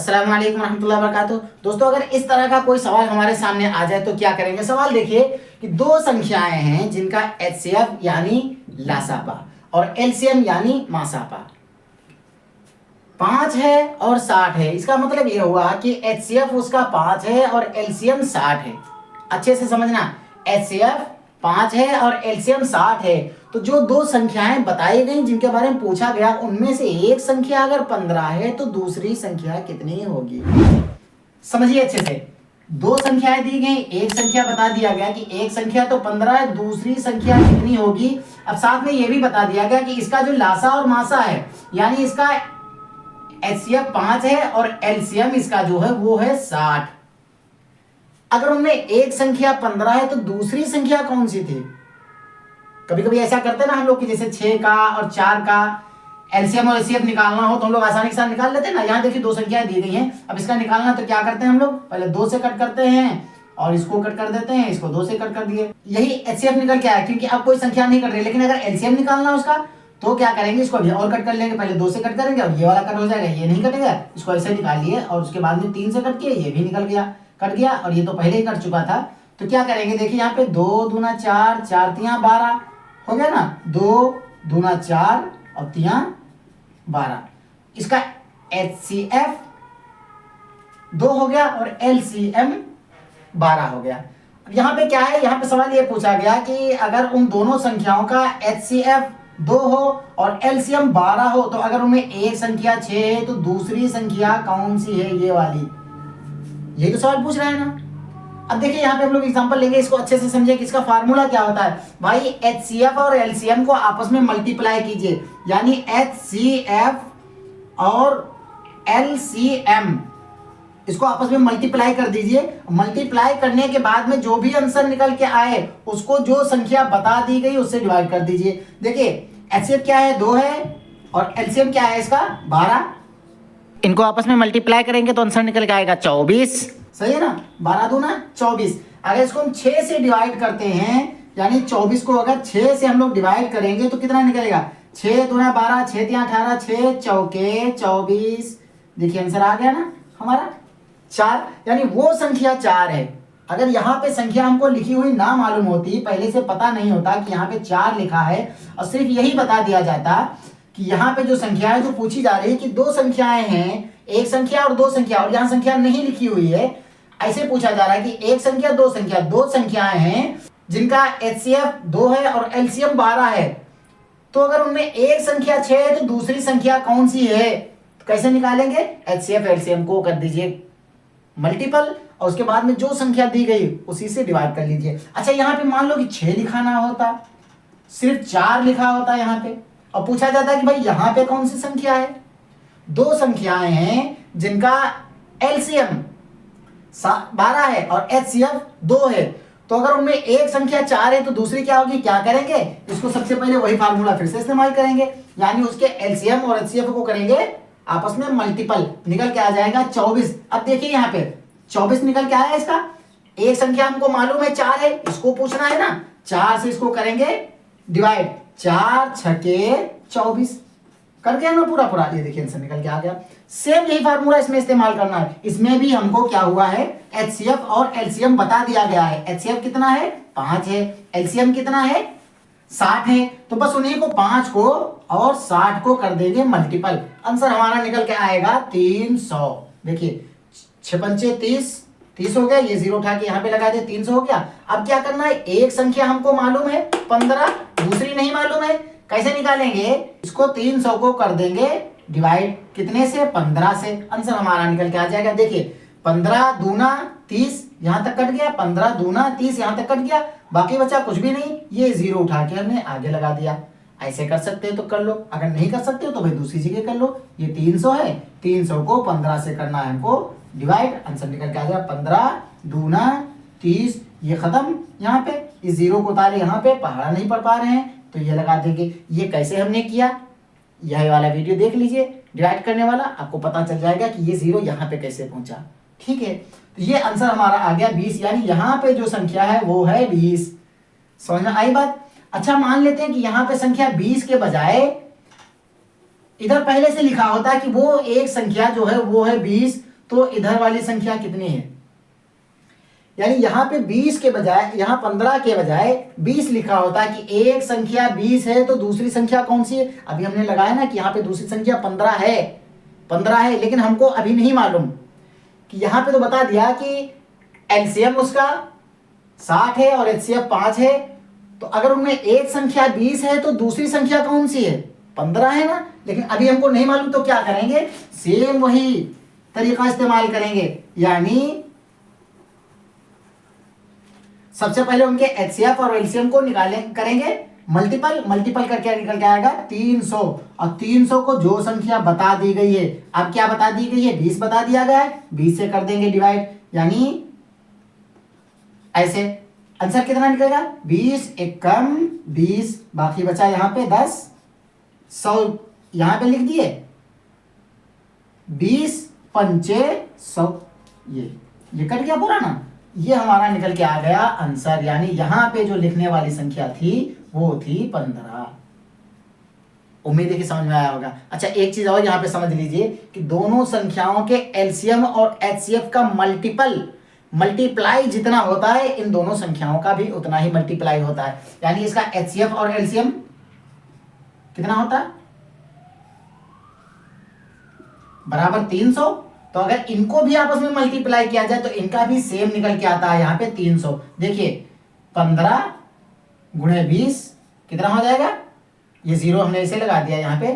अस्सलाम वालेकुम रहमतुल्लाहि व बरकातुहू। दोस्तों, अगर इस तरह का कोई सवाल हमारे सामने आ जाए तो क्या करेंगे। सवाल देखिए कि दो संख्याएं हैं जिनका एचसीएफ यानी लासापा और एलसीएम यानी मासापा 5 है और 60 है। इसका मतलब यह हुआ कि एचसीएफ उसका 5 है और एलसीएम 60 है। अच्छे से समझना, एचसीएफ 5 है और एलसीएम 60 है। तो जो दो संख्याएं बताई गई जिनके बारे में पूछा गया, उनमें से एक संख्या अगर 15 है तो दूसरी संख्या कितनी होगी। समझिए अच्छे से, दो संख्याएं दी गई, एक संख्या बता दिया गया कि एक संख्या तो 15 है, दूसरी संख्या कितनी होगी। अब साथ में यह भी बता दिया गया कि इसका जो लासा और मासा है, यानी इसका एचसीएफ 5 है और एलसीएम इसका जो है वो है 60। अगर उनमें एक संख्या 15 है तो दूसरी संख्या कौन सी थी। कभी कभी ऐसा करते हैं ना हम लोग कि जैसे 6 का और 4 का एलसीएम और एचसीएफ निकालना हो तो हम लोग आसानी के साथ निकाल लेते हैं ना। यहाँ देखिए दो संख्याएं दी गई हैं, अब इसका निकालना तो क्या करते हैं हम लोग, पहले 2 से कट करते हैं और इसको कट कर देते हैं, इसको 2 से कट कर दिए। यही एचसीएफ निकल के आया, क्योंकि अब कोई संख्या नहीं कट रही। लेकिन अगर एलसीएम निकालना है उसका तो क्या करेंगे, इसको अभी और कट कर लेंगे। पहले 2 से कट करेंगे और ये वाला कट हो जाएगा, ये नहीं कटेगा, इसको ऐसे निकाल लिए और उसके बाद में 3 से कट किए, ये भी निकल गया, कट गया और ये तो पहले ही कट चुका था। तो क्या करेंगे, देखिए यहाँ पे 2 दूना 4, 4 तियां 12 हो गया ना, 2 दूना 4 और तियां 12। इसका एचसीएफ 2 हो गया और एलसीएम 12 हो गया। अब यहाँ पे क्या है, यहाँ पे सवाल ये पूछा गया कि अगर उन दोनों संख्याओं का एचसीएफ 2 हो और एलसीएम 12 हो तो अगर उनमें एक संख्या 6 है तो दूसरी संख्या कौन सी है, ये वाली। यही तो सवाल पूछ रहा है ना। अब देखिए यहाँ पे हम लोग एग्जांपल लेंगे, इसको अच्छे से समझिए कि इसका फार्मूला क्या होता है। भाई एचसीएफ और एलसीएम को आपस में मल्टीप्लाई कीजिए, यानी एचसीएफ और एलसीएम इसको आपस में मल्टीप्लाई कर दीजिए। मल्टीप्लाई करने के बाद में जो भी आंसर निकल के आए उसको जो संख्या बता दी गई उससे डिवाइड कर दीजिए। देखिए एचसीएफ क्या है, 2 है और एलसीएम क्या है इसका 12। इनको आपस में मल्टीप्लाई करेंगे तो आंसर निकल के आएगा 24। सही है ना, 12 दूना 24। अगर इसको हम 6 से डिवाइड करते हैं, यानी 24 को अगर 6 से हम लोग डिवाइड करेंगे तो कितना निकलेगा, 6 दूना 12, 6 तियां 18, 6 चौके 24। देखिए आंसर आ गया ना हमारा 4, यानी वो संख्या 4 है। अगर यहाँ पे संख्या हमको लिखी हुई ना मालूम होती, पहले से पता नहीं होता कि यहाँ पे 4 लिखा है और सिर्फ यही बता दिया जाता कि यहाँ पे जो संख्या है जो पूछी जा रही है कि दो संख्याएं हैं, एक संख्या और दो संख्या, और यहाँ संख्या नहीं लिखी हुई है, ऐसे पूछा जा रहा है कि एक संख्या दो संख्याएं हैं जिनका एचसीएफ 2 है और एलसीएम 12 है। तो अगर उनमें एक संख्या 6 है तो दूसरी संख्या कौन सी है। तो कैसे निकालेंगे, एचसीएफ एलसीएम को कर दीजिए मल्टीपल और उसके बाद में जो संख्या दी गई उसी से डिवाइड कर लीजिए। अच्छा यहाँ पे मान लो कि 6 लिखाना होता, सिर्फ 4 लिखा होता यहाँ पे, और पूछा जाता है कि भाई यहाँ पे कौन सी संख्या है। दो संख्याएं हैं जिनका एलसीएम 12 है और एचसीएफ 2 है। तो अगर उनमें एक संख्या 4 है तो दूसरी क्या होगी, क्या करेंगे, इसको सबसे पहले वही फार्मूला फिर से इस्तेमाल करेंगे, यानी उसके एलसीएम और एचसीएफ को करेंगे आपस में मल्टीपल, निकल के आ जाएगा 24। अब देखिए यहाँ पे 24 निकल के आया, इसका एक संख्या हमको मालूम है 4 है, इसको पूछना है ना, 4 से इसको करेंगे डिवाइड, 4 छके 24 कर गया ना पूरा। ये देखिए आंसर निकल के आ गया। सेम यही फार्मूला इसमें इस्तेमाल करना है। इसमें भी हमको क्या हुआ है, एचसीएफ और एलसीएम बता दिया गया है। एचसीएफ कितना है 5 है, एलसीएम कितना है 60 है। तो बस उन्हीं को 5 को और 60 को कर देंगे मल्टीपल, आंसर हमारा निकल के आएगा 300। देखिए 6 पंचे 30 हो गया, ये 0 उठा के यहाँ पे लगा दे, 300 हो गया। अब क्या करना है, एक संख्या हमको मालूम है 15, दूसरी नहीं मालूम है, कैसे निकालेंगे, इसको 300 को कर देंगे डिवाइड, कितने से 15 से, आंसर हमारा निकल के आ जाएगा। देखिए 15 दूना 30 यहां तक कट गया, 15 दूना 30 यहां तक कट गया, बाकी बचा कुछ भी नहीं, ये 0 उठा के हमने आगे लगा दिया। ऐसे कर सकते हो तो कर लो, अगर नहीं कर सकते हो तो भाई दूसरी जगह कर लो। ये 300 है, 300 को 15 से करना है हमको डिवाइड, आंसर निकल के आ जाएगा 15 दूना 30। ये खत्म, यहाँ पे इस 0 को उतारे, यहाँ पे पहाड़ा नहीं पढ़ पा रहे हैं तो ये लगा देंगे। ये कैसे हमने किया, यह वाला वीडियो देख लीजिए डिवाइड करने वाला, आपको पता चल जाएगा कि ये 0 यहाँ पे कैसे पहुंचा। ठीक है, तो ये आंसर हमारा आ गया 20, यानी यहाँ पे जो संख्या है वो है 20। समझ में आई बात। अच्छा मान लेते हैं कि यहाँ पे संख्या 20 के बजाय इधर पहले से लिखा होता है कि वो एक संख्या जो है वो है 20, तो इधर वाली संख्या कितनी है, यानी यहाँ पे 20 के बजाय, यहाँ 15 के बजाय 20 लिखा होता है कि एक संख्या 20 है तो दूसरी संख्या कौन सी है। अभी हमने लगाया ना कि यहाँ पे दूसरी संख्या 15 है, लेकिन हमको अभी नहीं मालूम कि यहाँ पे तो बता दिया कि एलसीएम उसका 60 है और एचसीएफ 5 है। तो अगर उनमें एक संख्या 20 है तो दूसरी संख्या कौन सी है, 15 है ना। लेकिन अभी हमको नहीं मालूम, तो क्या करेंगे, सेम वही तरीका इस्तेमाल करेंगे, यानी सबसे पहले उनके एचसीएफ और एलसीएम को करेंगे मल्टीपल करके निकल के आएगा 300, और 300 को जो संख्या बता दी गई है, अब क्या बता दी गई है, 20 बता दिया गया है, 20 से कर देंगे डिवाइड, यानी ऐसे आंसर कितना निकलेगा, 20 एक कम 20, बाकी बचा यहाँ पे 10, 100 यहाँ पे लिख दिए, 20 पंचे 100, ये कट गया पूरा ना, ये हमारा निकल के आ गया आंसर। यानी यहाँ पे जो लिखने वाली संख्या थी वो थी 15। उम्मीद है कि समझ में आया होगा। अच्छा, एक चीज और यहाँ पे समझ लीजिए कि दोनों संख्याओं के एलसीएम और एचसीएफ का मल्टीप्लाई जितना होता है, इन दोनों संख्याओं का भी उतना ही मल्टीप्लाई होता है। यानी इसका एचसीएफ और एलसीएम कितना होता है, बराबर 300। तो अगर इनको भी आपस में मल्टीप्लाई किया जाए तो इनका भी सेम निकल के आता है यहाँ पे 300। देखिए 15 गुणे 20 कितना हो जाएगा, ये जीरो हमने इसे लगा दिया यहाँ पे,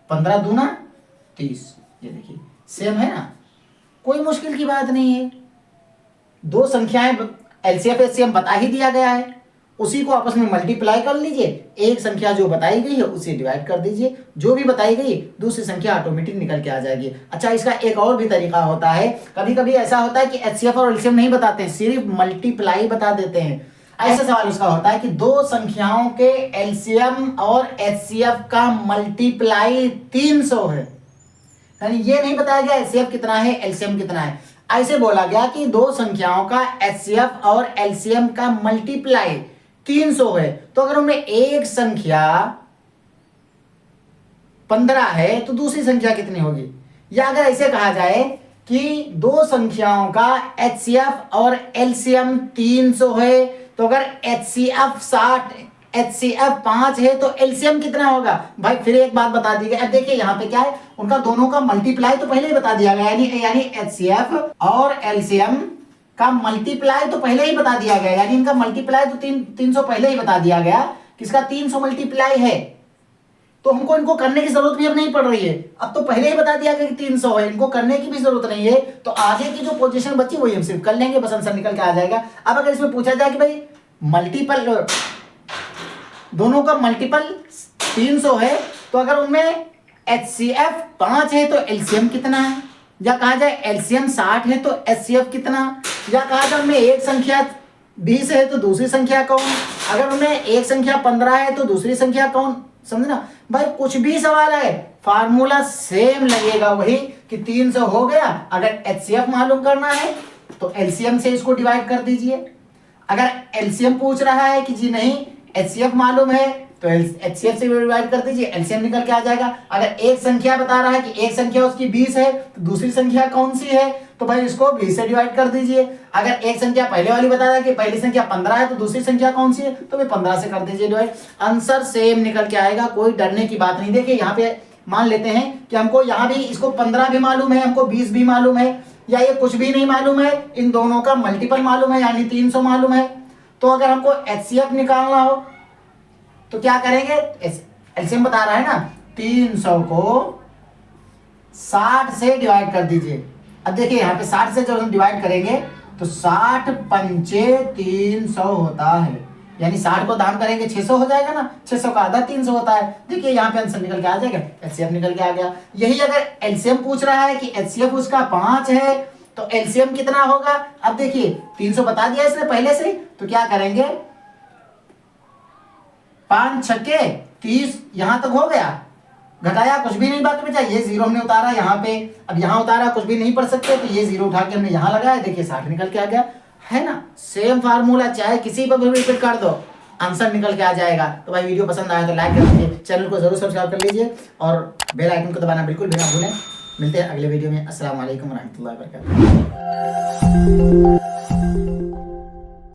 15 दूना 30, ये देखिए सेम है ना, कोई मुश्किल की बात नहीं है। दो संख्याएं एलसीएफ एचसीएफ बता ही दिया गया है, उसी को आपस में मल्टीप्लाई कर लीजिए, एक संख्या जो बताई गई है उसे डिवाइड कर दीजिए, जो भी बताई गई दूसरी संख्या ऑटोमेटिक निकल के आ जाएगी। अच्छा, इसका एक और भी तरीका होता है, कभी कभी ऐसा होता है कि एचसीएफ और एलसीएम नहीं बताते, सिर्फ मल्टीप्लाई बता देते हैं। ऐसा सवाल उसका होता है कि दो संख्याओं के एलसीएम और एचसीएफ का मल्टीप्लाई 300 है, यानी ये नहीं बताया गया एचसीएफ कितना है एलसीएम कितना है, ऐसे बोला गया कि दो संख्याओं का एचसीएफ और एलसीएम का मल्टीप्लाई 300 है। तो अगर उनमें एक संख्या 15 है तो दूसरी संख्या कितनी होगी, या अगर ऐसे कहा जाए कि दो संख्याओं का एचसीएफ और एलसीएम 300 है, तो अगर एचसीएफ 60 एचसीएफ 5 है तो एलसीएम कितना होगा। भाई फिर एक बात बता दी गई, अब देखिए यहाँ पे क्या है, उनका दोनों का मल्टीप्लाई तो पहले ही बता दिया गया, यानी एचसीएफ और एलसीएम का मल्टीप्लाई तो पहले ही बता दिया गया, यानी इनका मल्टीप्लाई तो 300 पहले ही बता दिया गया, किसका 300 मल्टीप्लाई है, तो हमको इनको करने की जरूरत भी अब नहीं पड़ रही है, अब तो पहले ही बता दिया गया कि 300 है, इनको करने की भी जरूरत नहीं है। तो आगे की जो पोजीशन बची वही हम सिर्फ कर लेंगे, बस आंसर निकल के आ जाएगा। अब अगर इसमें पूछा जाए कि भाई मल्टीपल, दोनों का मल्टीपल 300 है, तो अगर उनमें एचसीएफ 5 है तो एलसीएम कितना है, या कहा जाए एलसीएम 60 है तो एचसीएफ कितना, या कहा जाए उनमें एक संख्या 20 है तो दूसरी संख्या कौन, अगर उनमें एक संख्या 15 है तो दूसरी संख्या कौन, समझना भाई। कुछ भी सवाल है फार्मूला सेम लगेगा वही कि 300 हो गया, अगर एचसीएफ मालूम करना है तो एलसीएम से इसको डिवाइड कर दीजिए, अगर एलसीएम पूछ रहा है कि जी नहीं एचसीएफ मालूम है तो एचसीएफ से डिवाइड कर दीजिए, एलसीएम निकल के आ जाएगा। अगर एक संख्या बता रहा है कि एक संख्या उसकी 20 है तो दूसरी संख्या कौन सी है, तो भाई इसको 20 से डिवाइड कर दीजिए। अगर एक संख्या पहले वाली बता रहा है कि पहली संख्या 15 है तो दूसरी संख्या कौन सी है, तो भाई 15 से कर दीजिए डिवाइड, आंसर सेम निकल के आएगा, कोई डरने की बात नहीं। देखिए यहाँ पे मान लेते हैं कि हमको यहाँ भी इसको 15 भी मालूम है, हमको 20 भी मालूम है, या ये कुछ भी नहीं मालूम है, इन दोनों का मल्टीपल मालूम है यानी 300 मालूम है। तो अगर हमको एचसीएफ निकालना हो तो क्या करेंगे, एलसीएम बता रहा है ना, 300 को 60 से डिवाइड कर दीजिए। अब देखिए यहाँ पे 60 से जब हम डिवाइड करेंगे तो 60 पंचे 300 होता है, यानी 60 को दाम करेंगे 600 हो जाएगा ना, 600 का आधा 300 होता है। देखिए यहाँ पे आंसर निकल के आ जाएगा, एचसीएफ निकल के आ गया। यही अगर एलसीएम पूछ रहा है कि एचसीएफ उसका 5 है तो एलसीएम कितना होगा, अब देखिए 300 बता दिया इसने पहले से, तो क्या करेंगे 5 छक्के 30, यहां तक हो गया, घटाया कुछ भी नहीं बाकी बचा, ये जीरो हमने उतारा यहाँ पे, अब यहाँ उतारा कुछ भी नहीं पढ़ सकते तो ये जीरो उठा के हमने यहाँ लगाया, देखिए 60 निकल के आ गया, है ना। सेम फार्मूला चाहे किसी पर भी रिपीट कर दो आंसर निकल के आ जाएगा। तो भाई वीडियो पसंद आया तो लाइक कर दीजिए, चैनल को जरूर सब्सक्राइब कर लीजिए और बेल आइकन को दबाना बिल्कुल भी ना भूलें। मिलते हैं अगले वीडियो में। अस्सलाम वालेकुम रहमतुल्लाहि व बरकातुहू।